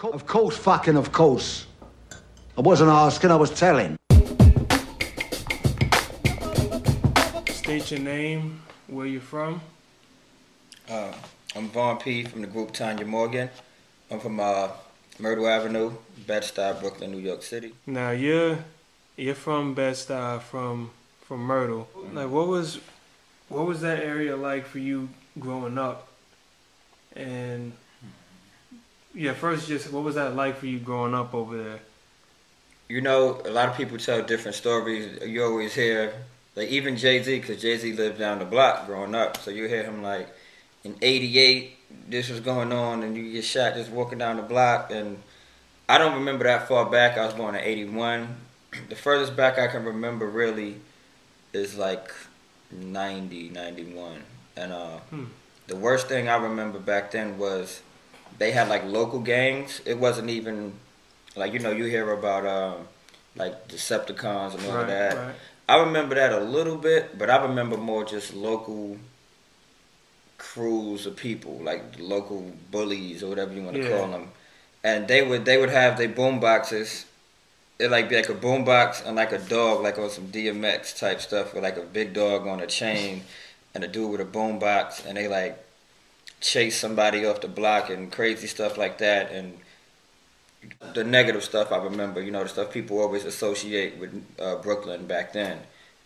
Of course, fucking of course. I wasn't asking, I was telling. State your name, where you're from. I'm Vaughn P. from the group Tanya Morgan. I'm from Myrtle Avenue, Bed-Stuy, Brooklyn, New York City. Now you're from Bed-Stuy, from Myrtle. Like what was that area like for you growing up? And yeah, first just what was that like for you growing up over there? You know, a lot of people tell different stories. You always hear, like even Jay-Z, because Jay-Z lived down the block growing up. So you hear him like, in '88, this was going on, and you get shot just walking down the block. And I don't remember that far back. I was born in '81. The furthest back I can remember really is like 90, 91. And the worst thing I remember back then was they had like local gangs. It wasn't even like, you know, you hear about like Decepticons and all of that. Right. I remember that a little bit, but I remember more just local crews of people, like local bullies or whatever you want to call them. And they would have their boom boxes. It'd like be like a boom box and like a dog, like on some DMX type stuff, with like a big dog on a chain and a dude with a boom box, and they like chase somebody off the block and crazy stuff like that. And the negative stuff I remember, you know, the stuff people always associate with Brooklyn back then.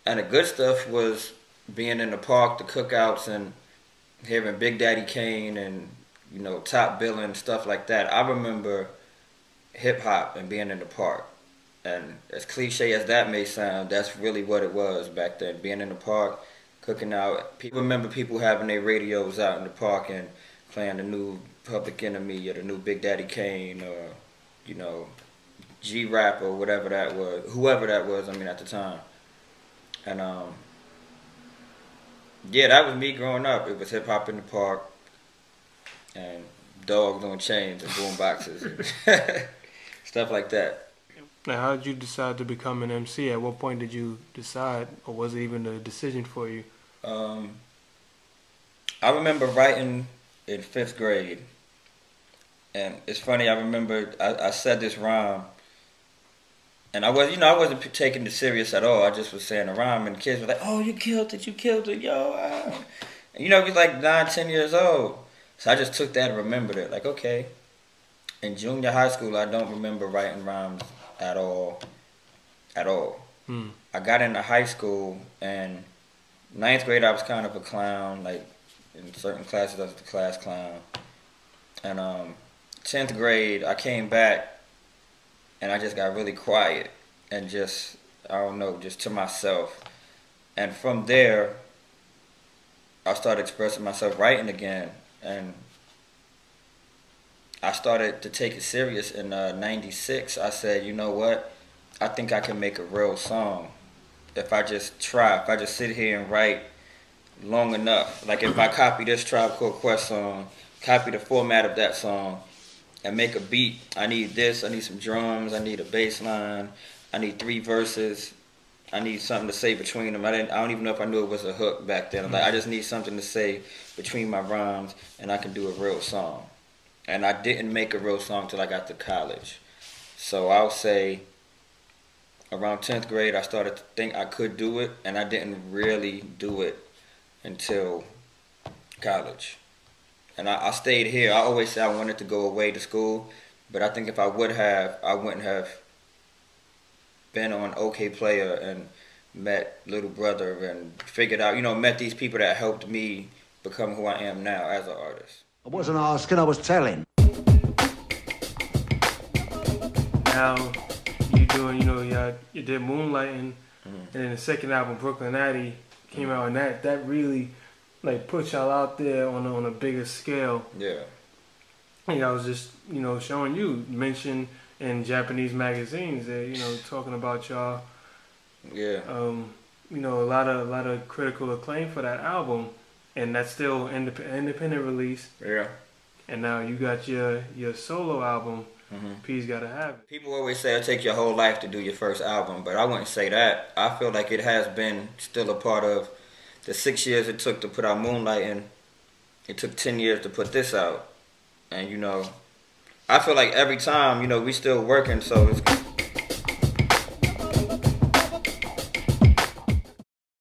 And the good stuff was being in the park, the cookouts, and hearing Big Daddy Kane and, you know, Top Billin', stuff like that. I remember hip-hop and being in the park. And as cliche as that may sound, that's really what it was back then. Being in the park, cooking out. People remember people having their radios out in the park and playing the new Public Enemy or the new Big Daddy Kane or, you know, G-Rap or whatever that was. Whoever that was, I mean, at the time. And, yeah, that was me growing up. It was hip-hop in the park and dogs on chains and boom boxes and stuff like that. Now, how did you decide to become an MC? At what point did you decide, or was it even a decision for you? I remember writing in 5th grade. And it's funny, I remember I said this rhyme. And I wasn't taking it serious at all. I just was saying a rhyme, and the kids were like, "Oh, you killed it, yo!" And, you know, we was like 9, 10 years old. So I just took that and remembered it. Like, okay. In junior high school, I don't remember writing rhymes at all. I got into high school, and 9th grade, I was kind of a clown. Like, in certain classes, I was the class clown. And 10th grade, I came back, and I just got really quiet and just, I don't know, just to myself. And from there, I started expressing myself, writing again. And I started to take it serious in '96. I said, you know what? I think I can make a real song if I just try, if I just sit here and write long enough. Like if I copy this Tribe Called Quest song, copy the format of that song, and make a beat. I need this, I need some drums, I need a bass line, I need 3 verses, I need something to say between them. I don't even know if I knew it was a hook back then. Like, I just need something to say between my rhymes, and I can do a real song. And I didn't make a real song till I got to college. So I'll say around 10th grade, I started to think I could do it, and I didn't really do it until college. And I stayed here. I always said I wanted to go away to school, but I think if I would have, I wouldn't have been on OK Player and met Little Brother and figured out, you know, met these people that helped me become who I am now as an artist. I wasn't asking, I was telling. Now, you doing, you know, you did Moonlighting, and then the second album, Brooklyn Addy, came out, and that really, like, put y'all out there on a bigger scale. Yeah. And I was just, you know, showing you, mentioned in Japanese magazines that, you know, talking about y'all. Yeah. You know, a lot of critical acclaim for that album, and that's still independent release. Yeah. And now you got your solo album, P's Gotta Have It. People always say it'll take your whole life to do your first album, but I wouldn't say that. I feel like it has been still a part of the 6 years it took to put out Moonlighting. It took 10 years to put this out. And, you know, I feel like every time, you know, we still working, so it's